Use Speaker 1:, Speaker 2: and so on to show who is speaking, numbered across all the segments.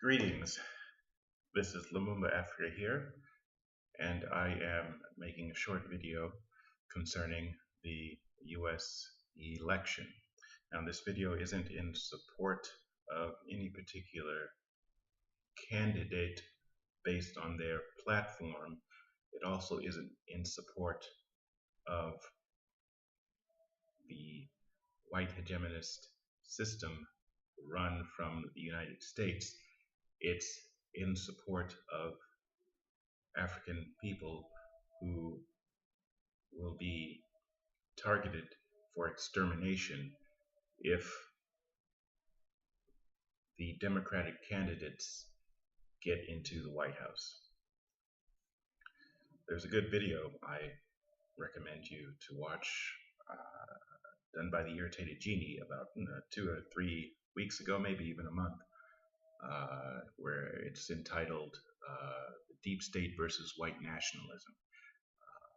Speaker 1: Greetings. This is Lumumba Africa here, and I am making a short video concerning the US election. Now, this video isn't in support of any particular candidate based on their platform. It also isn't in support of the white hegemonist system run from the United States. It's in support of African people who will be targeted for extermination if the Democratic candidates get into the White House. There's a good video I recommend you to watch, done by the Irritated Genie about 2 or 3 weeks ago, maybe even a month, where it's entitled The Deep State versus White Nationalism.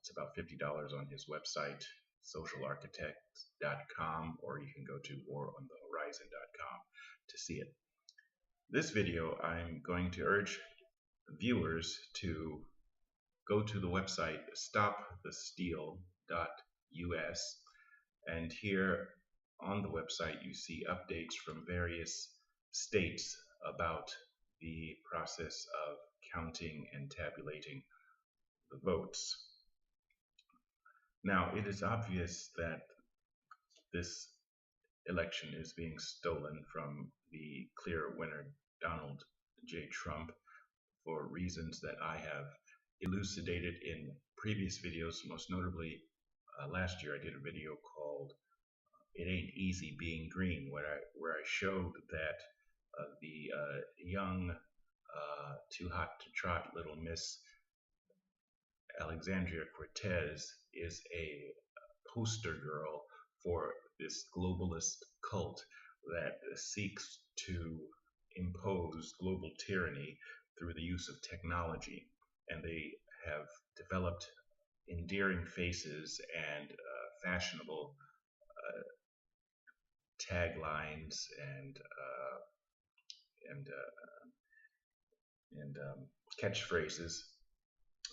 Speaker 1: It's about $50 on his website, socialarchitect.com, or you can go to waronthehorizon.com to see it. This video, I'm going to urge viewers to go to the website stopthesteal.us, and here on the website you see updates from various states about the process of counting and tabulating the votes. Now, it is obvious that this election is being stolen from the clear winner, Donald J. Trump, for reasons that I have elucidated in previous videos. Most notably, last year I did a video called "It Ain't Easy Being Green," where I showed that the young, too hot to trot little Miss Alexandria Cortez is a poster girl for this globalist cult that seeks to impose global tyranny through the use of technology. And they have developed endearing faces and fashionable taglines and catchphrases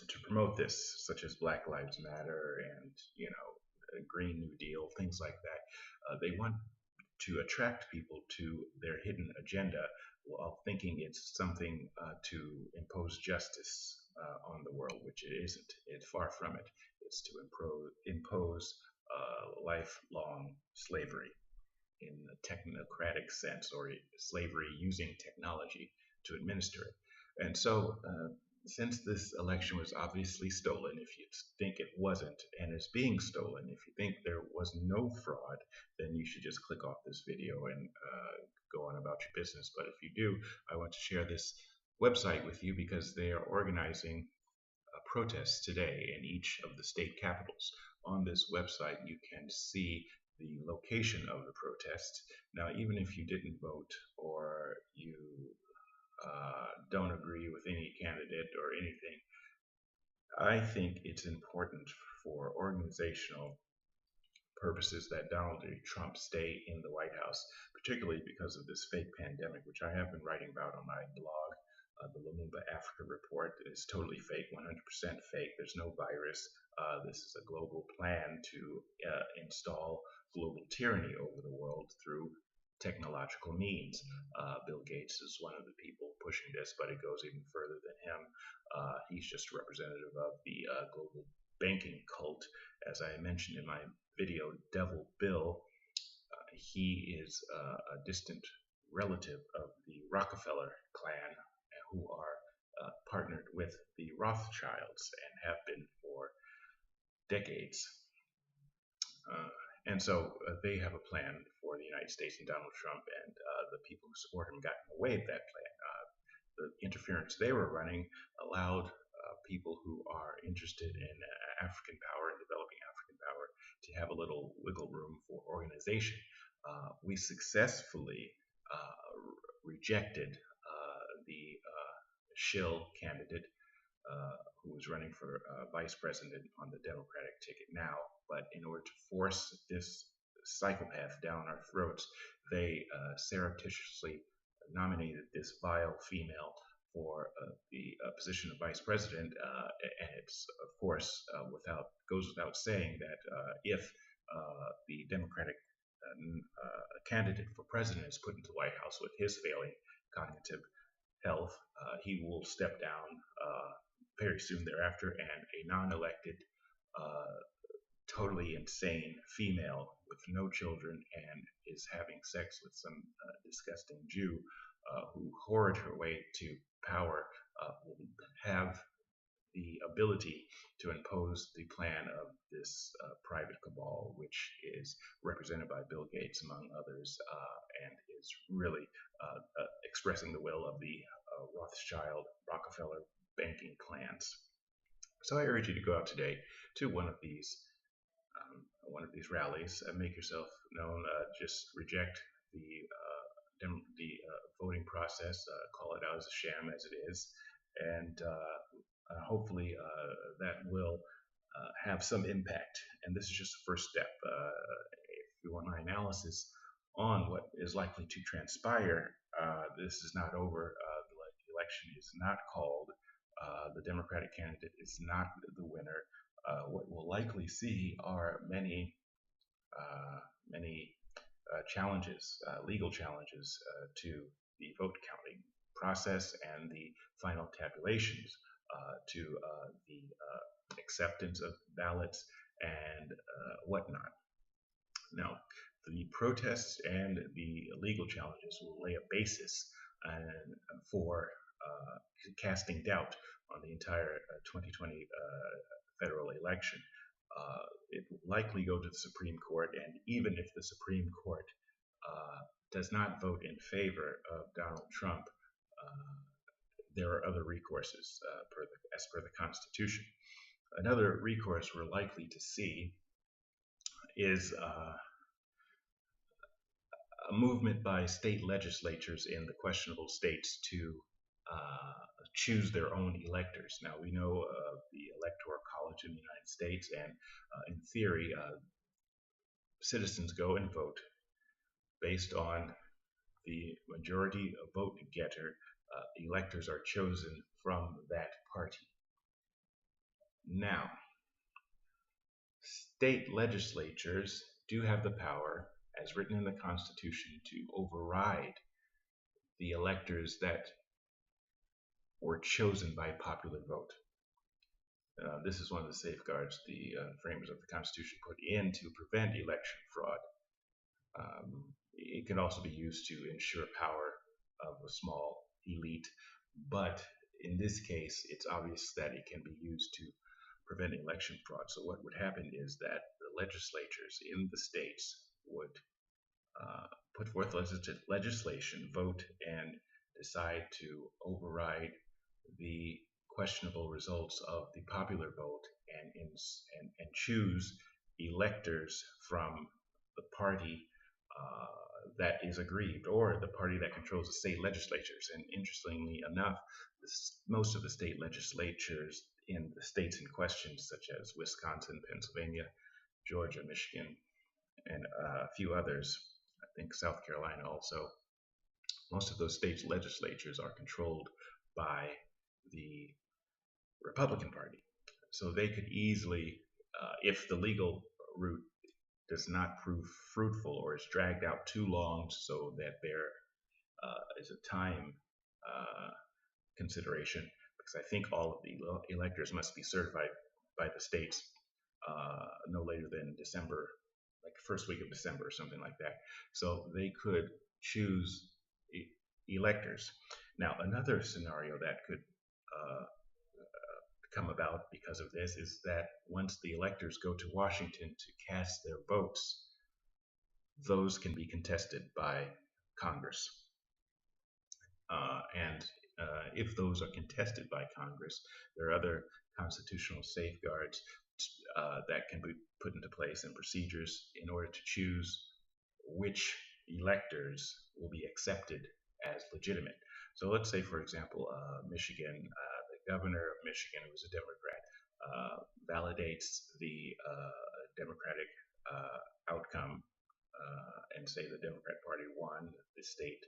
Speaker 1: to promote this, such as Black Lives Matter and Green New Deal, things like that. They want to attract people to their hidden agenda while thinking it's something to impose justice on the world, which it isn't. It's far from it. It's to impose lifelong slavery in a technocratic sense, or slavery using technology to administer it. And so, since this election was obviously stolen, if you think it wasn't and is being stolen, if you think there was no fraud, then you should just click off this video and go on about your business. But if you do, I want to share this website with you because they are organizing protests today in each of the state capitals. On this website, you can see the location of the protests. Now, even if you didn't vote or you don't agree with any candidate or anything, I think it's important for organizational purposes that Donald J. Trump stay in the White House, particularly because of this fake pandemic, which I have been writing about on my blog. The Lumumba Africa report is totally fake, 100% fake. There's no virus. This is a global plan to install global tyranny over the world through technological means. Bill Gates is one of the people pushing this, but it goes even further than him. He's just a representative of the global banking cult. As I mentioned in my video, Devil Bill, he is a distant relative of the Rockefeller clan, who are partnered with the Rothschilds and have been for decades. And so they have a plan for the United States and Donald Trump, and the people who support him got in the way of that plan. The interference they were running allowed people who are interested in African power and developing African power to have a little wiggle room for organization. We successfully rejected the shill candidate who was running for vice president on the Democratic ticket now. But in order to force this psychopath down our throats, they surreptitiously nominated this vile female for the position of vice president, and it's of course goes without saying that if the Democratic candidate for president is put into the White House with his failing cognitive health, he will step down very soon thereafter, and a non-elected, uh, totally insane female with no children and is having sex with some disgusting Jew who whored her way to power will have the ability to impose the plan of this private cabal, which is represented by Bill Gates, among others, and is really expressing the will of the Rothschild, Rockefeller banking clans. So I urge you to go out today to one of these rallies, make yourself known. Just reject the voting process, call it out as a sham as it is, and hopefully that will have some impact. And this is just the first step. If you want my analysis on what is likely to transpire, this is not over. The election is not called. The Democratic candidate is not the winner. What we'll likely see are many challenges, legal challenges to the vote counting process and the final tabulations, to the acceptance of ballots and whatnot. Now, the protests and the legal challenges will lay a basis for casting doubt on the entire 2020 federal election. It will likely go to the Supreme Court, and even if the Supreme Court does not vote in favor of Donald Trump, there are other recourses as per the Constitution. Another recourse we're likely to see is a movement by state legislatures in the questionable states to choose their own electors. Now, we know of the Electoral College in the United States, and in theory, citizens go and vote based on the majority vote getter. Electors are chosen from that party. Now, state legislatures do have the power, as written in the Constitution, to override the electors that were chosen by popular vote. This is one of the safeguards the framers of the Constitution put in to prevent election fraud. It can also be used to ensure power of a small elite, but in this case, it's obvious that it can be used to prevent election fraud. So what would happen is that the legislatures in the states would put forth legislation, vote, and decide to override the questionable results of the popular vote and choose electors from the party that is aggrieved, or the party that controls the state legislatures. And interestingly enough, most of the state legislatures in the states in question, such as Wisconsin, Pennsylvania, Georgia, Michigan, and a few others, I think South Carolina also, most of those state legislatures are controlled by the Republican Party. So they could easily, if the legal route does not prove fruitful or is dragged out too long so that there is a time consideration, because I think all of the electors must be certified by the states no later than December, like the first week of December or something like that. So they could choose electors. Now, another scenario that could come about because of this is that once the electors go to Washington to cast their votes, those can be contested by Congress. And if those are contested by Congress, there are other constitutional safeguards that can be put into place and procedures in order to choose which electors will be accepted as legitimate. So let's say, for example, Michigan, the governor of Michigan, who is a Democrat, validates the Democratic outcome and say the Democrat Party won the state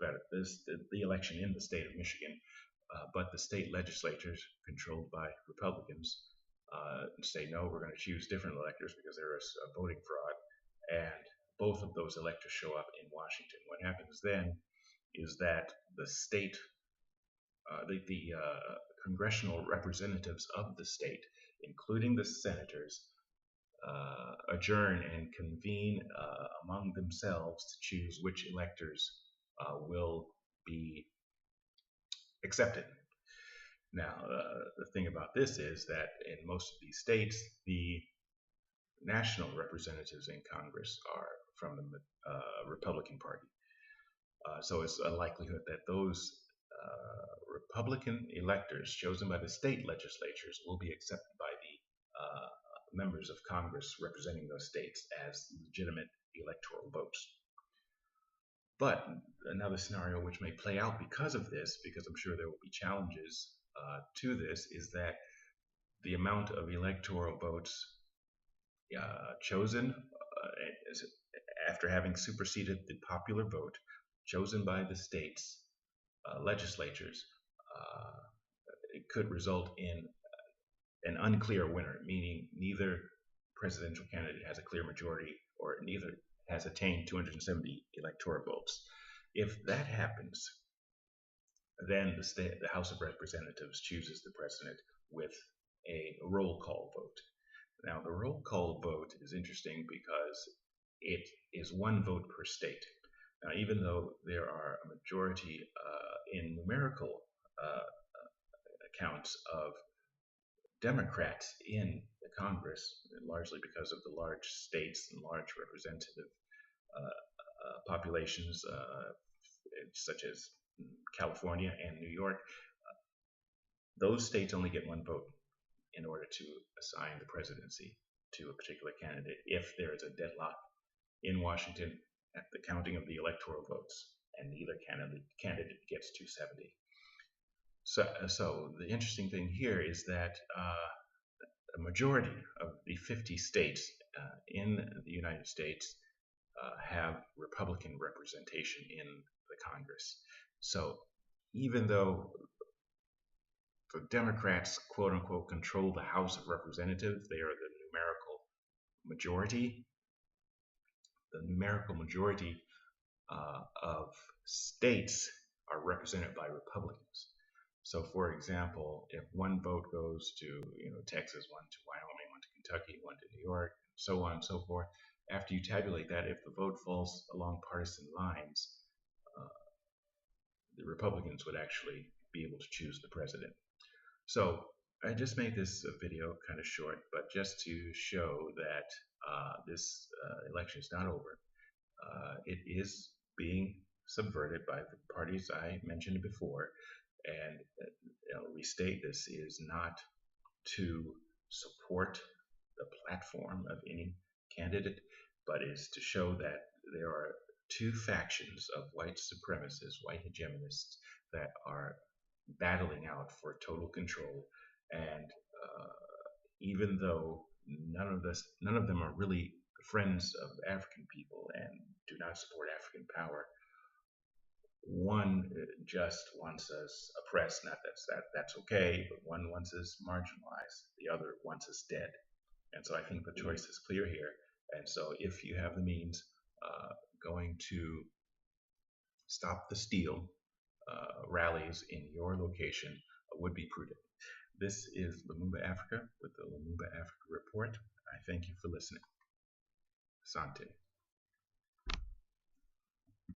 Speaker 1: the election in the state of Michigan, but the state legislatures, controlled by Republicans, say no, we're going to choose different electors because there is a voting fraud, and both of those electors show up in Washington. What happens then is that the state, the congressional representatives of the state, including the senators, adjourn and convene among themselves to choose which electors will be accepted. Now, the thing about this is that in most of these states, the national representatives in Congress are from the Republican Party. So it's a likelihood that those Republican electors chosen by the state legislatures will be accepted by the members of Congress representing those states as legitimate electoral votes. But another scenario which may play out because of this, because I'm sure there will be challenges to this, is that the amount of electoral votes chosen after having superseded the popular vote chosen by the state's legislatures, it could result in an unclear winner, meaning neither presidential candidate has a clear majority or neither has attained 270 electoral votes. If that happens, then the House of Representatives chooses the president with a roll call vote. Now, the roll call vote is interesting because it is one vote per state. Now, even though there are a majority in numerical accounts of Democrats in the Congress, largely because of the large states and large representative populations, such as California and New York, those states only get one vote in order to assign the presidency to a particular candidate if there is a deadlock in Washington at the counting of the electoral votes and neither candidate gets 270. So the interesting thing here is that a majority of the 50 states in the United States have Republican representation in the Congress. So even though the Democrats, quote unquote, control the House of Representatives, they are the numerical majority. The numerical majority of states are represented by Republicans. So, for example, if one vote goes to Texas, one to Wyoming, one to Kentucky, one to New York, so on and so forth, after you tabulate that, if the vote falls along partisan lines, the Republicans would actually be able to choose the president. So I just made this video kind of short, but just to show that this election is not over. It is being subverted by the parties I mentioned before, and restate this is not to support the platform of any candidate, but is to show that there are two factions of white supremacists, white hegemonists, that are battling out for total control. And even though none of them are really friends of African people and do not support African power, one just wants us oppressed. Not that's okay, but one wants us marginalized. The other wants us dead. And so I think the choice is clear here. And so if you have the means, going to stop the steal rallies in your location would be prudent. This is Lumumba Africa with the Lumumba Africa Report. I thank you for listening. Asante.